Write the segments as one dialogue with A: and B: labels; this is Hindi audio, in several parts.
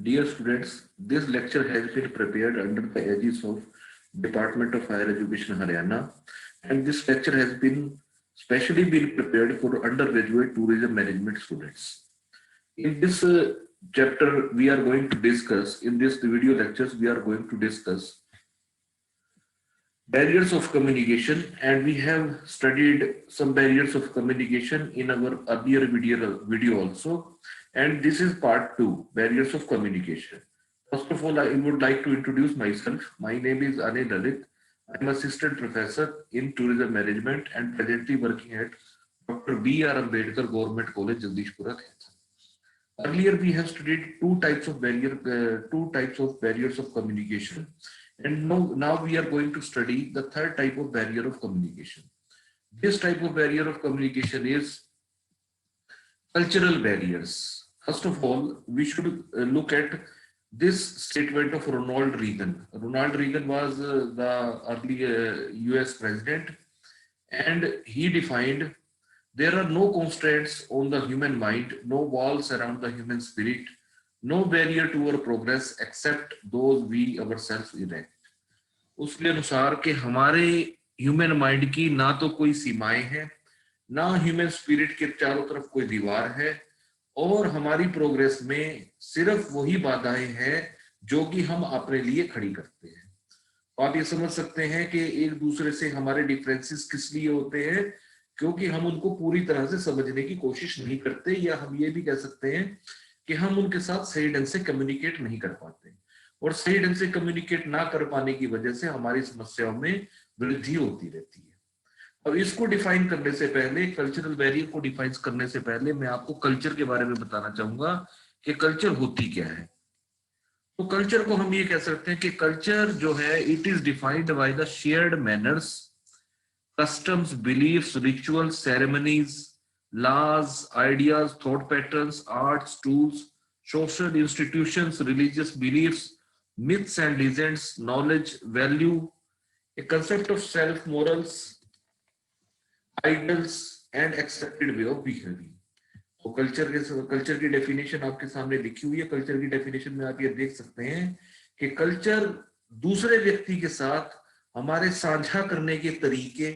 A: Dear students, this lecture has been prepared under the aegis of Department of Higher Education Haryana, and this lecture has been specially been prepared for undergraduate tourism management students. In this chapter, we are going to discuss, in this video lectures, we are going to discuss barriers of communication, and we have studied some barriers of communication in our earlier video also, and this is part 2, barriers of communication. First of all, I would like to introduce myself. My name is Anil Lalit. I am assistant professor in tourism management and presently working at Dr. B.R. Ambedkar Government College, Jagdishpura. Earlier, we have studied two types of barriers of communication, and now we are going to study the third type of barrier of communication. This type of barrier of communication is cultural barriers. First of all, we should look at this statement of Ronald Reagan. Ronald Reagan was the early US president, and he defined there are no constraints on the human mind, no walls around the human spirit, no barrier to our progress except those we ourselves erect. उसके अनुसार कि हमारे ह्यूमन माइंड की ना तो कोई सीमाएं हैं, ना ह्यूमन स्पिरिट के चारों तरफ कोई दीवार है, और हमारी प्रोग्रेस में सिर्फ वही बाधाएं हैं जो कि हम अपने लिए खड़ी करते हैं. तो आप ये समझ सकते हैं कि एक दूसरे से हमारे डिफरेंसेस किस लिए होते हैं, क्योंकि हम उनको पूरी तरह से समझने की कोशिश नहीं करते, या हम ये भी कह सकते हैं कि हम उनके साथ सही ढंग से कम्युनिकेट नहीं कर पाते, और सही ढंग से कम्युनिकेट ना कर पाने की वजह से हमारी समस्याओं में वृद्धि होती रहती है. अब इसको डिफाइन करने से पहले, कल्चरल बैरियर को डिफाइन करने से पहले मैं आपको कल्चर के बारे में बताना चाहूंगा कि कल्चर होती क्या है. तो कल्चर को हम ये कह सकते हैं कि कल्चर जो है, it is defined by the shared manners, customs, beliefs, rituals, ceremonies, laws, ideas, thought patterns, arts, tools, social institutions, religious beliefs, myths and legends, knowledge, value, a concept of self, morals, idols, and accepted way of behaving. तो कल्चर की डेफिनेशन आपके सामने लिखी हुई है. कल्चर की डेफिनेशन में आप ये देख सकते हैं कि कल्चर दूसरे व्यक्ति के साथ हमारे साझा करने के तरीके,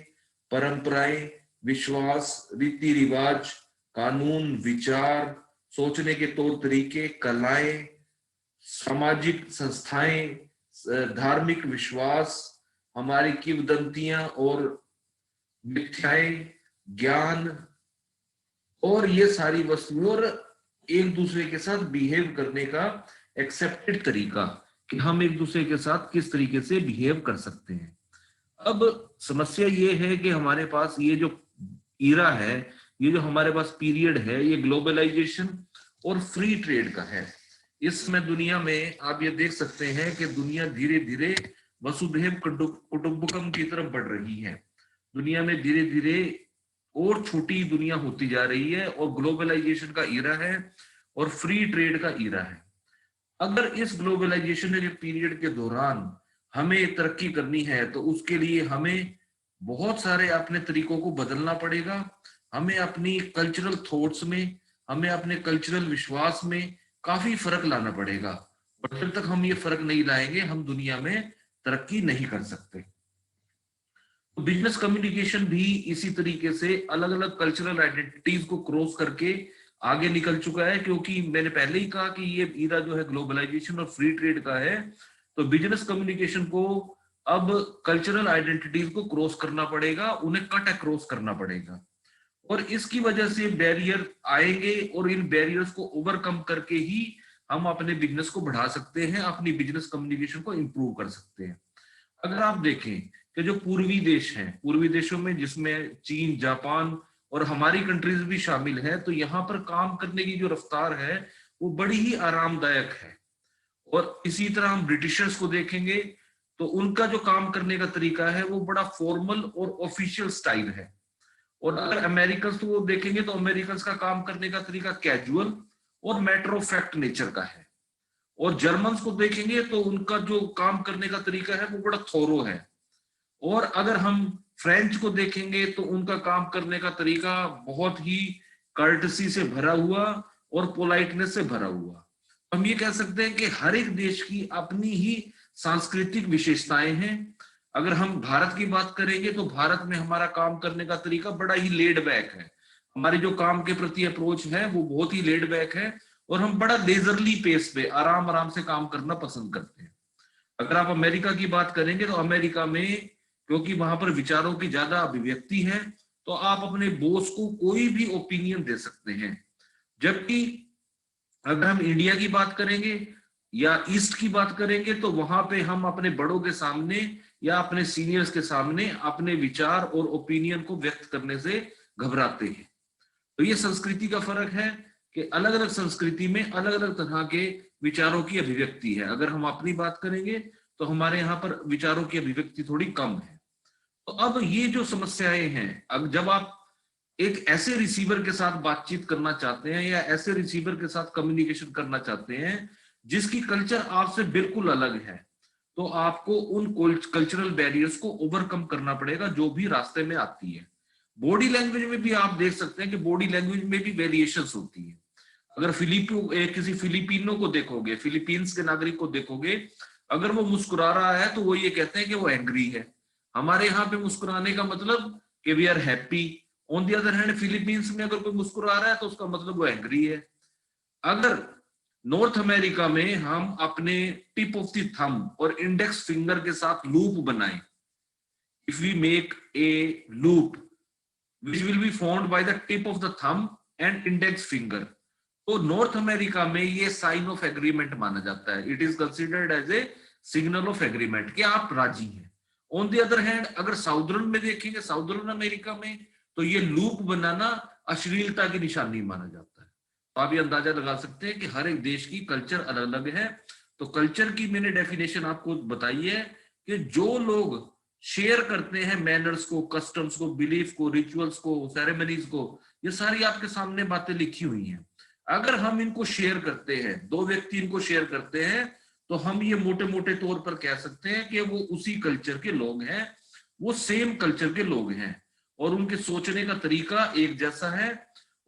A: परंपराएं, विश्वास, रीति रिवाज, कानून, विचार, सोचने के तौर तरीके, कलाएं, सामाजिक संस्थाएं, धार्मिक विश्वास, हमारी किंवदंतियां और मिथ्याएं, ज्ञान, और ये सारी वस्तुएं, और एक दूसरे के साथ बिहेव करने का एक्सेप्टेड तरीका कि हम एक दूसरे के साथ किस तरीके से बिहेव कर सकते हैं. अब समस्या ये है कि हमारे पास ये जो ईरा है, ये जो हमारे पास पीरियड है, ये ग्लोबलाइजेशन और फ्री ट्रेड का है. इसमें दुनिया में आप ये देख सकते हैं कि दुनिया धीरे धीरे वसुधैव कुटुंबकम की तरफ बढ़ रही है. दुनिया में धीरे धीरे और छोटी दुनिया होती जा रही है, और ग्लोबलाइजेशन का ईरा है और फ्री ट्रेड का ईरा है. अगर इस ग्लोबलाइजेशन के पीरियड के दौरान हमें तरक्की करनी है, तो उसके लिए हमें बहुत सारे अपने तरीकों को बदलना पड़ेगा. हमें अपनी कल्चरल थॉट्स में, हमें अपने कल्चरल विश्वास में काफी फर्क लाना पड़ेगा, और जब तक हम ये फर्क नहीं लाएंगे, हम दुनिया में तरक्की नहीं कर सकते. तो बिजनेस कम्युनिकेशन भी इसी तरीके से अलग अलग कल्चरल आइडेंटिटीज को क्रॉस करके आगे निकल चुका है, क्योंकि मैंने पहले ही कहा कि ये ईरा जो है ग्लोबलाइजेशन और फ्री ट्रेड का है. तो बिजनेस कम्युनिकेशन को अब कल्चरल आइडेंटिटीज को क्रॉस करना पड़ेगा, उन्हें कट अक्रॉस करना पड़ेगा, और इसकी वजह से बैरियर आएंगे, और इन बैरियर्स को ओवरकम करके ही हम अपने बिजनेस को बढ़ा सकते हैं, अपनी बिजनेस कम्युनिकेशन को इंप्रूव कर सकते हैं. अगर आप देखें कि जो पूर्वी देश हैं, पूर्वी देशों में जिसमें चीन, जापान और हमारी कंट्रीज भी शामिल है, तो यहाँ पर काम करने की जो रफ्तार है वो बड़ी ही आरामदायक है. और इसी तरह हम ब्रिटिशर्स को देखेंगे तो उनका जो काम करने का तरीका है वो बड़ा फॉर्मल और ऑफिशियल स्टाइल है. और अगर अमेरिकन को देखेंगे तो अमेरिकन का काम करने का तरीका कैजुअल और मैटर ऑफ फैक्ट नेचर का है. और जर्मन्स को देखेंगे तो उनका जो काम करने का तरीका है वो बड़ा थोरो है. और अगर हम फ्रेंच को देखेंगे तो उनका काम करने का तरीका बहुत ही कर्टसी से भरा हुआ और पोलाइटनेस से भरा हुआ. हम ये कह सकते हैं कि हर एक देश की अपनी ही सांस्कृतिक विशेषताएं हैं। अगर हम भारत की बात करेंगे तो भारत में हमारा काम करने का तरीका बड़ा ही लेड बैक है। हमारी जो काम के प्रति अप्रोच है वो बहुत ही लेड बैक है, और हम बड़ा लेजरली पेस पे आराम आराम से काम करना पसंद करते हैं। अगर आप अमेरिका की बात करेंगे तो अमेरिका में क्योंकि वहां पर विचारों की ज्यादा अभिव्यक्ति है, तो आप अपने बॉस को कोई भी ओपिनियन दे सकते हैं। जबकि अगर हम इंडिया की बात करेंगे या ईस्ट की बात करेंगे तो वहां पे हम अपने बड़ों के सामने या अपने सीनियर्स के सामने अपने विचार और ओपिनियन को व्यक्त करने से घबराते हैं। तो ये संस्कृति का फर्क है कि अलग अलग संस्कृति में अलग अलग तरह के विचारों की अभिव्यक्ति है। अगर हम अपनी बात करेंगे तो हमारे यहाँ पर विचारों की अभिव्यक्ति थोड़ी कम है। तो अब ये जो समस्याएं हैं, अब जब आप एक ऐसे रिसीवर के साथ बातचीत करना चाहते हैं या ऐसे रिसीवर के साथ कम्युनिकेशन करना चाहते हैं जिसकी कल्चर आपसे बिल्कुल अलग है, तो आपको उन कल्चरल बैरियर्स को ओवरकम करना पड़ेगा जो भी रास्ते में आती है। बॉडी लैंग्वेज में भी आप देख सकते हैं कि बॉडी लैंग्वेज में भी वेरिएशंस होती है। अगर किसी फिलिपिनो को देखोगे, फिलीपींस के नागरिक को देखोगे, अगर वो मुस्कुरा रहा है तो वो ये कहते हैं कि वो एंग्री है। हमारे यहाँ पे मुस्कुराने का मतलब कि we are happy. On the other hand Philippines में अगर कोई मुस्कुरा रहा है तो उसका मतलब वो एंग्री है। अगर नॉर्थ अमेरिका में हम अपने टिप ऑफ द थंब और इंडेक्स फिंगर के साथ लूप बनाएं, if we make a loop which will be formed by the tip of the thumb and index finger, तो नॉर्थ अमेरिका में ये साइन ऑफ एग्रीमेंट माना जाता है। It is considered as a signal of agreement कि आप राजी हैं। ऑन द अदर हैंड अगर साउदर्न में देखेंगे, साउदर्न अमेरिका में, तो ये लूप बनाना अश्लीलता की निशानी माना जाता है। तो आप ये अंदाजा लगा सकते हैं कि हर एक देश की कल्चर अलग अलग है। तो कल्चर की मैंने डेफिनेशन आपको बताई है कि जो लोग शेयर करते हैं मैनर्स को, कस्टम्स को, बिलीफ को, रिचुअल्स को, सेरेमनीज को, ये सारी आपके सामने बातें लिखी हुई हैं। अगर हम इनको शेयर करते हैं, दो व्यक्ति इनको शेयर करते हैं, तो हम ये मोटे मोटे तौर पर कह सकते हैं कि वो उसी कल्चर के लोग हैं, वो सेम कल्चर के लोग हैं, और उनके सोचने का तरीका एक जैसा है,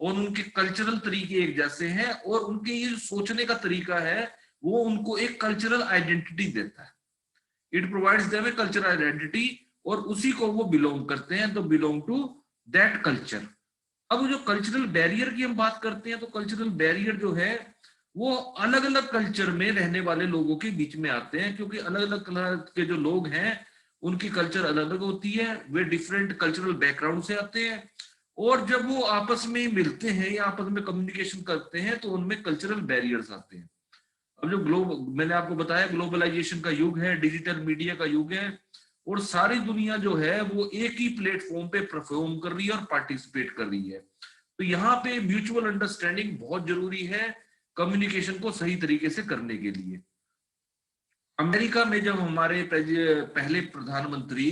A: और उनके कल्चरल तरीके एक जैसे हैं, और उनके ये सोचने का तरीका है वो उनको एक कल्चरल आइडेंटिटी देता है। It provides them a cultural identity, और उसी को वो बिलोंग करते हैं, तो बिलोंग टू दैट कल्चर। अब जो कल्चरल बैरियर की हम बात करते हैं, तो कल्चरल बैरियर जो है वो अलग अलग कल्चर में रहने वाले लोगों के बीच में आते हैं, क्योंकि अलग अलग कलर के जो लोग हैं उनकी कल्चर अलग अलग होती है, वे डिफरेंट कल्चरल बैकग्राउंड से आते हैं, और जब वो आपस में मिलते हैं या आपस में कम्युनिकेशन करते हैं तो उनमें कल्चरल बैरियर्स आते हैं। अब जो मैंने आपको बताया ग्लोबलाइजेशन का युग है, डिजिटल मीडिया का युग है, और सारी दुनिया जो है वो एक ही प्लेटफॉर्म पे परफॉर्म कर रही है और पार्टिसिपेट कर रही है। तो यहाँ पे म्यूचुअल अंडरस्टैंडिंग बहुत जरूरी है कम्युनिकेशन को सही तरीके से करने के लिए। अमेरिका में जब हमारे पहले प्रधानमंत्री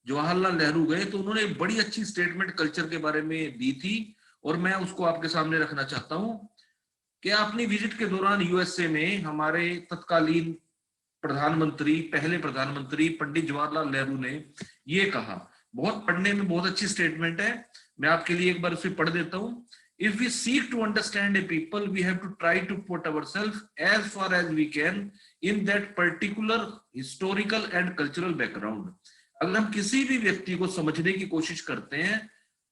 A: जवाहरलाल नेहरू गए तो उन्होंने एक बड़ी अच्छी स्टेटमेंट कल्चर के बारे में दी थी, और मैं उसको आपके सामने रखना चाहता हूं कि अपनी विजिट के दौरान यूएसए में हमारे तत्कालीन प्रधानमंत्री, पहले प्रधानमंत्री पंडित जवाहरलाल नेहरू ने ये कहा, बहुत पढ़ने में बहुत अच्छी स्टेटमेंट है, मैं आपके लिए एक बार उसे पढ़ देता हूं। If we seek to understand a people, we have to try to put ourselves as far as we can in that particular historical and cultural background. अगर हम किसी भी व्यक्ति को समझने की कोशिश करते हैं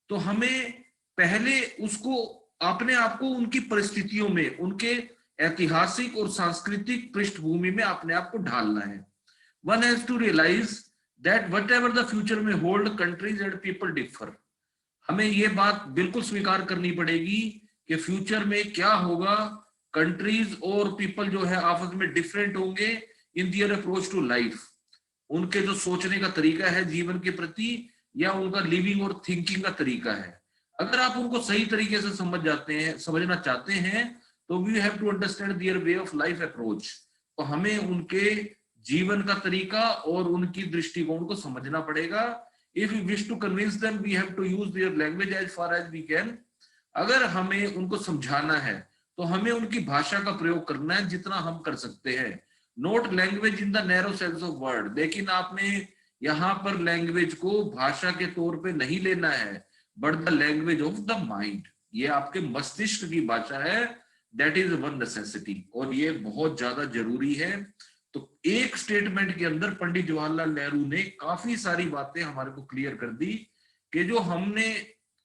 A: तो हमें पहले उसको अपने आप को उनकी परिस्थितियों में, उनके ऐतिहासिक और सांस्कृतिक पृष्ठभूमि में अपने आप को ढालना है। One has to realize that whatever the future may hold, countries and people differ. हमें ये बात बिल्कुल स्वीकार करनी पड़ेगी कि फ्यूचर में क्या होगा, कंट्रीज और पीपल जो है आपस में डिफरेंट होंगे इन दियर अप्रोच टू लाइफ। उनके जो सोचने का तरीका है जीवन के प्रति, या उनका लिविंग और थिंकिंग का तरीका है, अगर आप उनको सही तरीके से समझना चाहते हैं, तो we have to understand their way of life approach. तो हमें उनके जीवन का तरीका और उनकी दृष्टिकोण को समझना पड़ेगा। If we wish to convince them, we have to use their language as far as we can. अगर हमें उनको समझाना है तो हमें उनकी भाषा का प्रयोग करना है जितना हम कर सकते हैं। Not language in the narrow sense of word, लेकिन आपने यहाँ पर लैंग्वेज को भाषा के तौर पे नहीं लेना है, but the language of the mind. ये आपके मस्तिष्क की भाषा है, दैट इज वन नेसेसिटी, और ये बहुत ज्यादा जरूरी है। तो एक स्टेटमेंट के अंदर पंडित जवाहरलाल नेहरू ने काफी सारी बातें हमारे को क्लियर कर दी कि जो हमने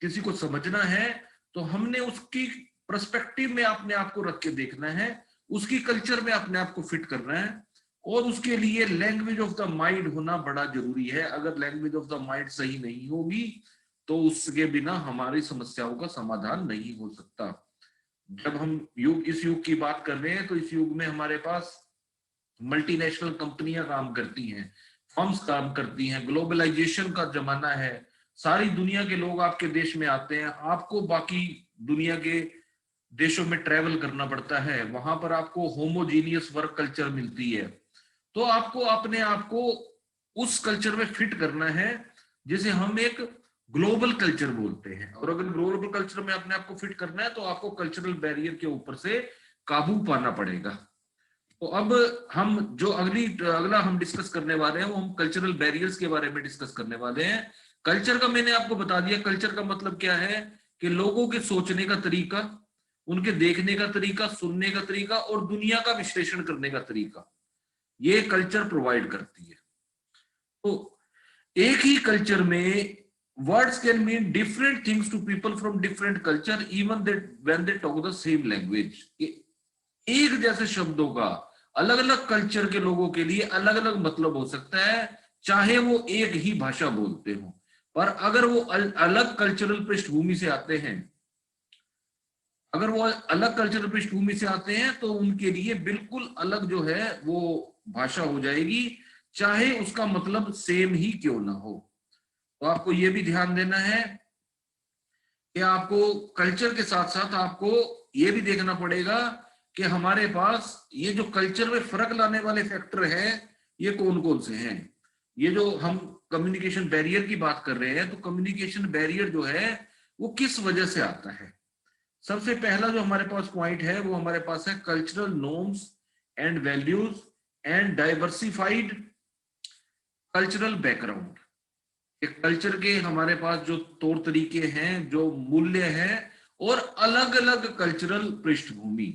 A: किसी को समझना है तो हमने उसकी पर्सपेक्टिव में अपने आप को रख के देखना है, उसकी कल्चर में अपने आप को फिट करना है, और उसके लिए लैंग्वेज ऑफ द माइंड होना बड़ा जरूरी है। अगर लैंग्वेज ऑफ द माइंड सही नहीं होगी तो उसके बिना हमारी समस्याओं का समाधान नहीं हो सकता। जब हम इस युग की बात कर रहे हैं तो इस युग में हमारे पास मल्टीनेशनल कंपनियां काम करती हैं, फर्म्स काम करती हैं, ग्लोबलाइजेशन का जमाना है, सारी दुनिया के लोग आपके देश में आते हैं, आपको बाकी दुनिया के देशों में ट्रेवल करना पड़ता है, वहां पर आपको होमोजीनियस वर्क कल्चर मिलती है। तो आपको अपने आप को उस कल्चर में फिट करना है जिसे हम एक ग्लोबल कल्चर बोलते हैं। और अगर ग्लोबल कल्चर में अपने आप को फिट करना है तो आपको कल्चरल बैरियर के ऊपर से काबू पाना पड़ेगा। तो अब हम जो अगला हम डिस्कस करने वाले हैं वो हम कल्चरल बैरियर्स के बारे में डिस्कस करने वाले हैं। कल्चर का मैंने आपको बता दिया, कल्चर का मतलब क्या है कि लोगों के सोचने का तरीका, उनके देखने का तरीका, सुनने का तरीका और दुनिया का विश्लेषण करने का तरीका, ये कल्चर प्रोवाइड करती है। तो एक ही कल्चर में words can mean different things to people from different culture even when they talk the same language. एक जैसे शब्दों का अलग अलग कल्चर के लोगों के लिए अलग अलग मतलब हो सकता है, चाहे वो एक ही भाषा बोलते हो। पर अगर वो अलग कल्चरल पृष्ठभूमि से आते हैं, अगर वो अलग कल्चरल पृष्ठभूमि से आते हैं तो उनके लिए बिल्कुल अलग जो है वो भाषा हो जाएगी, चाहे उसका मतलब सेम ही क्यों ना हो। तो आपको ये भी ध्यान देना है कि आपको कल्चर के साथ साथ आपको ये भी देखना पड़ेगा कि हमारे पास ये जो कल्चर में फर्क लाने वाले फैक्टर हैं ये कौन कौन से हैं। ये जो हम कम्युनिकेशन बैरियर की बात कर रहे हैं, तो कम्युनिकेशन बैरियर जो है वो किस वजह से आता है। सबसे पहला जो हमारे पास पॉइंट है वो हमारे पास है cultural norms and values and diversified cultural background. एक कल्चर के हमारे पास जो तौर तरीके हैं, जो मूल्य हैं और अलग अलग कल्चरल पृष्ठभूमि।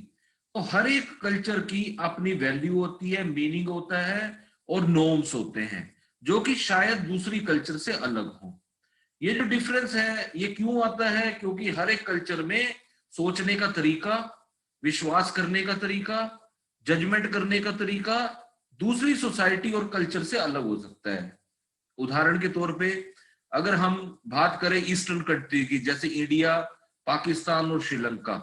A: तो हर एक कल्चर की अपनी वैल्यू होती है, मीनिंग होता है और नॉर्म्स होते हैं जो कि शायद दूसरी कल्चर से अलग हो। ये जो डिफरेंस है ये क्यों आता है? क्योंकि हर एक कल्चर में सोचने का तरीका, विश्वास करने का तरीका, जजमेंट करने का तरीका दूसरी सोसाइटी और कल्चर से अलग हो सकता है। उदाहरण के तौर पे अगर हम बात करें ईस्टर्न कंट्री की, जैसे इंडिया, पाकिस्तान और श्रीलंका,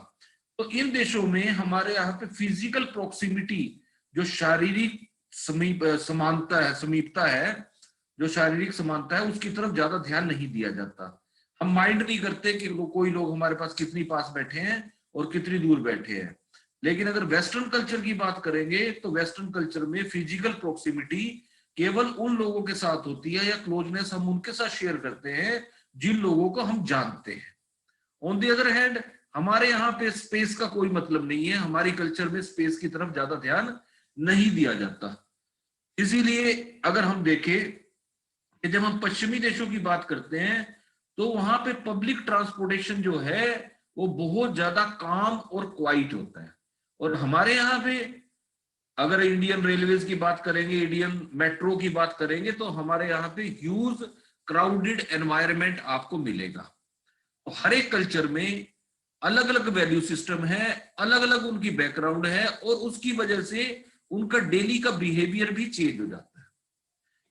A: तो इन देशों में हमारे यहाँ पे फिजिकल प्रोक्सिमिटी, जो शारीरिक समीपता है, जो शारीरिक समानता है उसकी तरफ ज्यादा ध्यान नहीं दिया जाता। हम माइंड नहीं करते कि कोई लोग हमारे पास कितनी पास बैठे हैं और कितनी दूर बैठे हैं। लेकिन अगर वेस्टर्न कल्चर की बात करेंगे तो वेस्टर्न कल्चर में फिजिकल प्रोक्सिमिटी केवल उन लोगों के साथ होती है या क्लोजनेस हम उनके साथ शेयर करते हैं जिन लोगों को हम जानते हैं। ऑन द अदर हैंड हमारे यहाँ पे स्पेस का कोई मतलब नहीं है, हमारी कल्चर में स्पेस की तरफ ज्यादा ध्यान नहीं दिया जाता। इसीलिए अगर हम देखें कि जब हम पश्चिमी देशों की बात करते हैं तो वहां पे पब्लिक ट्रांसपोर्टेशन जो है वो बहुत ज्यादा काम और क्वाइट होता है। और हमारे यहाँ पे अगर इंडियन रेलवेज की बात करेंगे, इंडियन मेट्रो की बात करेंगे, तो हमारे यहाँ पे ह्यूज क्राउडेड एनवायरनमेंट आपको मिलेगा। तो हर एक कल्चर में अलग अलग वैल्यू सिस्टम है, अलग अलग उनकी बैकग्राउंड है और उसकी वजह से उनका डेली का बिहेवियर भी चेंज हो जाता है।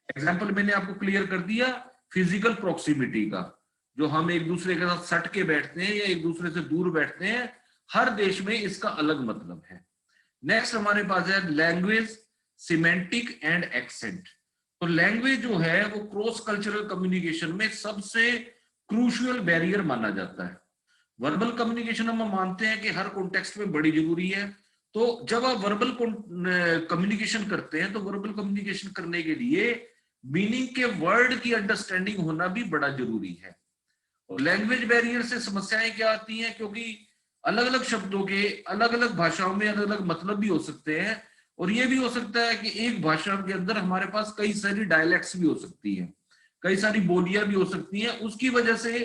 A: एग्जाम्पल मैंने आपको क्लियर कर दिया फिजिकल प्रोक्सिमिटी का, जो हम एक दूसरे के साथ सट के बैठते हैं या एक दूसरे से दूर बैठते हैं, हर देश में इसका अलग मतलब है। नेक्स्ट हमारे पास है लैंग्वेज, सिमेंटिक एंड एक्सेंट। तो लैंग्वेज जो है वो क्रॉस कल्चरल कम्युनिकेशन में सबसे क्रूशियल बैरियर माना जाता है। वर्बल कम्युनिकेशन हम मानते हैं कि हर कॉन्टेक्स्ट में बड़ी जरूरी है। तो जब आप वर्बल कम्युनिकेशन करते हैं तो वर्बल कम्युनिकेशन करने के लिए मीनिंग के वर्ड की अंडरस्टैंडिंग होना भी बड़ा जरूरी है। और लैंग्वेज बैरियर से समस्याएं क्या आती हैं? क्योंकि अलग अलग शब्दों के अलग अलग भाषाओं में अलग अलग मतलब भी हो सकते हैं और ये भी हो सकता है कि एक भाषा के अंदर हमारे पास कई सारी डायलेक्ट्स भी हो सकती है, कई सारी बोलियां भी हो सकती हैं। उसकी वजह से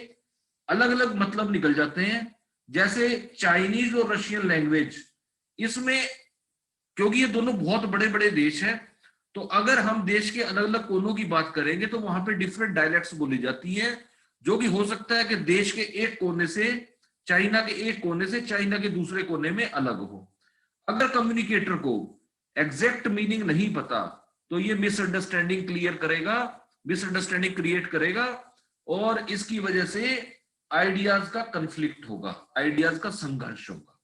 A: अलग अलग मतलब निकल जाते हैं, जैसे चाइनीज और रशियन लैंग्वेज, इसमें क्योंकि ये दोनों बहुत बड़े बड़े देश हैं, तो अगर हम देश के अलग अलग कोनों की बात करेंगे तो वहां पे डिफरेंट डायलेक्ट्स बोली जाती है, जो कि हो सकता है कि देश के एक कोने से, चाइना के एक कोने से चाइना के दूसरे कोने में अलग हो। अगर कम्युनिकेटर को एग्जैक्ट मीनिंग नहीं पता तो ये मिसअंडरस्टैंडिंग क्लियर करेगा, मिसअंडरस्टैंडिंग क्रिएट करेगा, और इसकी वजह से आइडियाज का कंफ्लिक्ट होगा, आइडियाज का संघर्ष होगा।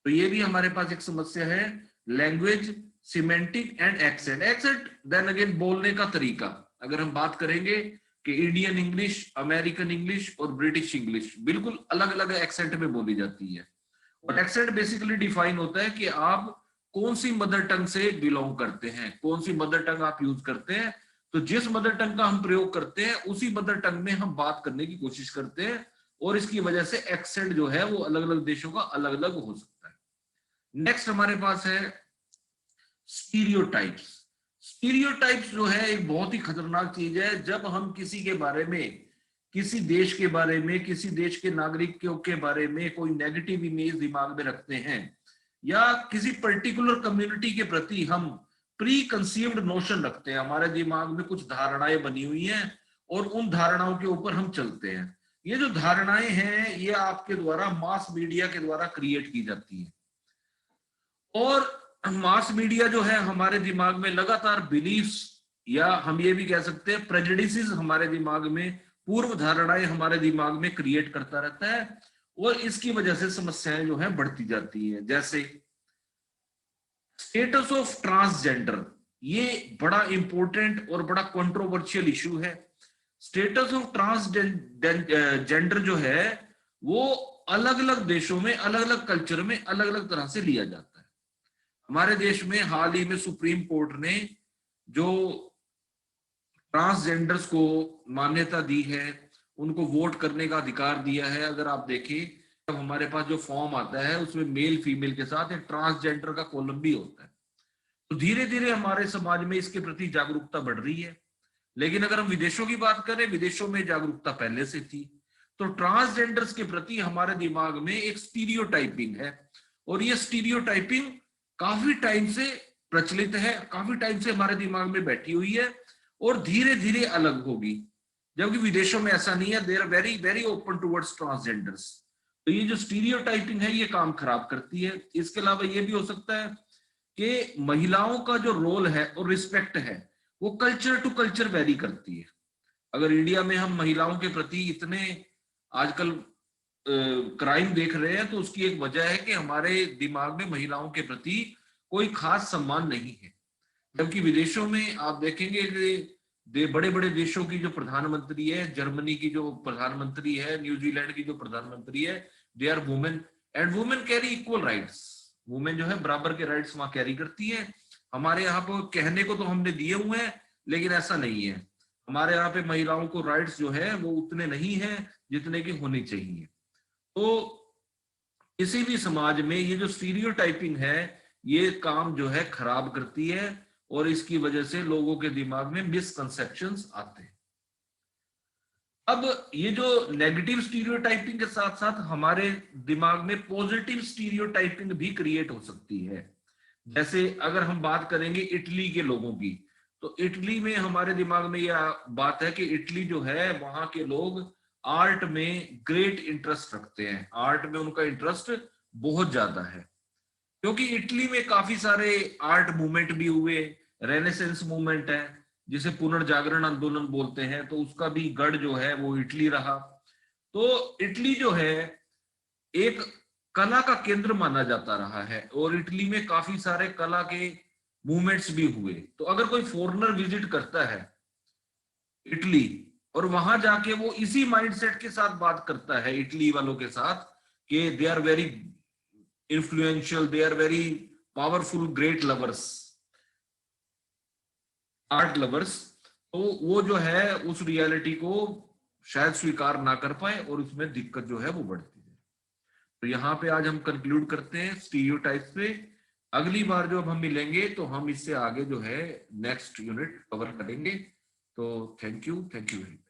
A: तो ये भी हमारे पास एक समस्या है, language, semantic and accent. Accent then again बोलने का तरीका, अगर हम बात करेंगे कि इंडियन इंग्लिश, अमेरिकन इंग्लिश और ब्रिटिश इंग्लिश बिल्कुल अलग अलग एक्सेंट में बोली जाती है। और एक्सेंट बेसिकली डिफाइन होता है कि आप कौन सी मदर टंग से बिलोंग करते हैं, कौन सी मदर टंग आप यूज करते हैं। तो जिस मदर टंग का हम प्रयोग करते हैं उसी मदर टंग में हम बात करने की कोशिश करते हैं, और इसकी वजह से एक्सेंट जो है वो अलग अलग देशों का अलग अलग हो सकता है। नेक्स्ट हमारे पास है स्टीरियोटाइप्स। स्टीरियोटाइप्स जो है एक बहुत ही खतरनाक चीज है। जब हम किसी के बारे में, किसी देश के बारे में, किसी देश के नागरिकों के बारे में कोई नेगेटिव इमेज दिमाग में रखते हैं, या किसी पर्टिकुलर कम्युनिटी के प्रति हम प्री कंसीव्ड नोशन रखते हैं, हमारे दिमाग में कुछ धारणाएं बनी हुई हैं और उन धारणाओं के ऊपर हम चलते हैं। ये जो धारणाएं हैं ये आपके द्वारा, मास मीडिया के द्वारा क्रिएट की जाती है, और मास मीडिया जो है हमारे दिमाग में लगातार बिलीफ्स, या हम ये भी कह सकते हैं प्रेजुडिसेस, हमारे दिमाग में पूर्व धारणाएं हमारे दिमाग में क्रिएट करता रहता है, और इसकी वजह से समस्याएं जो है बढ़ती जाती हैं। जैसे स्टेटस ऑफ ट्रांसजेंडर, ये बड़ा इंपॉर्टेंट और बड़ा कंट्रोवर्शियल इशू है। स्टेटस ऑफ ट्रांसजेंडर जो है वो अलग अलग देशों में, अलग अलग कल्चर में अलग अलग तरह से लिया जाता है। हमारे देश में हाल ही में सुप्रीम कोर्ट ने जो ट्रांसजेंडर्स को मान्यता दी है, उनको वोट करने का अधिकार दिया है। अगर आप देखें, जब हमारे पास जो फॉर्म आता है उसमें मेल फीमेल के साथ एक ट्रांसजेंडर का कॉलम भी होता है। तो धीरे धीरे हमारे समाज में इसके प्रति जागरूकता बढ़ रही है। लेकिन अगर हम विदेशों की बात करें, विदेशों में जागरूकता पहले से थी। तो ट्रांसजेंडर्स के प्रति हमारे दिमाग में एक स्टीरियोटाइपिंग है, और ये स्टीरियोटाइपिंग काफी टाइम से प्रचलित है, काफी टाइम से हमारे दिमाग में बैठी हुई है, और धीरे धीरे अलग होगी। जबकि विदेशों में ऐसा नहीं है, they are very very open towards transgenders. तो ये जो स्टीरियोटाइपिंग है ये काम खराब करती है। इसके अलावा ये भी हो सकता है कि महिलाओं का जो रोल है और रिस्पेक्ट है वो कल्चर टू कल्चर वेरी करती है। अगर इंडिया में हम महिलाओं के प्रति इतने आजकल क्राइम देख रहे हैं, तो उसकी एक वजह है कि हमारे दिमाग में महिलाओं के प्रति कोई खास सम्मान नहीं है। जबकि विदेशों में आप देखेंगे कि बड़े बड़े देशों की जो प्रधानमंत्री है, जर्मनी की जो प्रधानमंत्री है, न्यूजीलैंड की जो प्रधानमंत्री है, they are women, and women carry equal rights. Women जो है बराबर के राइट्स वहां कैरी करती है। हमारे यहाँ पर कहने को तो हमने दिए हुए हैं, लेकिन ऐसा नहीं है। हमारे यहाँ पे महिलाओं को राइट्स जो है वो उतने नहीं है जितने की होनी चाहिए। तो किसी भी समाज में ये जो स्टीरियोटाइपिंग है ये काम जो है खराब करती है, और इसकी वजह से लोगों के दिमाग में मिसकंसेप्शंस आते हैं। अब ये जो नेगेटिव स्टीरियोटाइपिंग के साथ साथ हमारे दिमाग में पॉजिटिव स्टीरियोटाइपिंग भी क्रिएट हो सकती है। जैसे अगर हम बात करेंगे इटली के लोगों की, तो इटली में हमारे दिमाग में यह बात है कि इटली जो है वहां के लोग आर्ट में ग्रेट इंटरेस्ट रखते हैं, आर्ट में उनका इंटरेस्ट बहुत ज्यादा है। क्योंकि इटली में काफी सारे आर्ट मूवमेंट भी हुए, रेनेसेंस मूवमेंट है जिसे पुनर्जागरण आंदोलन बोलते हैं, तो उसका भी गढ़ जो है वो इटली रहा। तो इटली जो है एक कला का केंद्र माना जाता रहा है, और इटली में काफी सारे कला के मूवमेंट्स भी हुए। तो अगर कोई फॉरेनर विजिट करता है इटली, और वहां जाके वो इसी माइंडसेट के साथ बात करता है इटली वालों के साथ कि they are very influential, they are very powerful, great lovers, art lovers, तो वो जो है उस रियलिटी को शायद स्वीकार ना कर पाए, और उसमें दिक्कत जो है वो बढ़ती है। तो यहाँ पे आज हम कंक्लूड करते हैं स्टीरियोटाइप्स पे। अगली बार जो अब हम मिलेंगे तो हम इससे आगे जो है नेक्स्ट यूनिट कवर करेंगे। तो थैंक यू वेरी मच।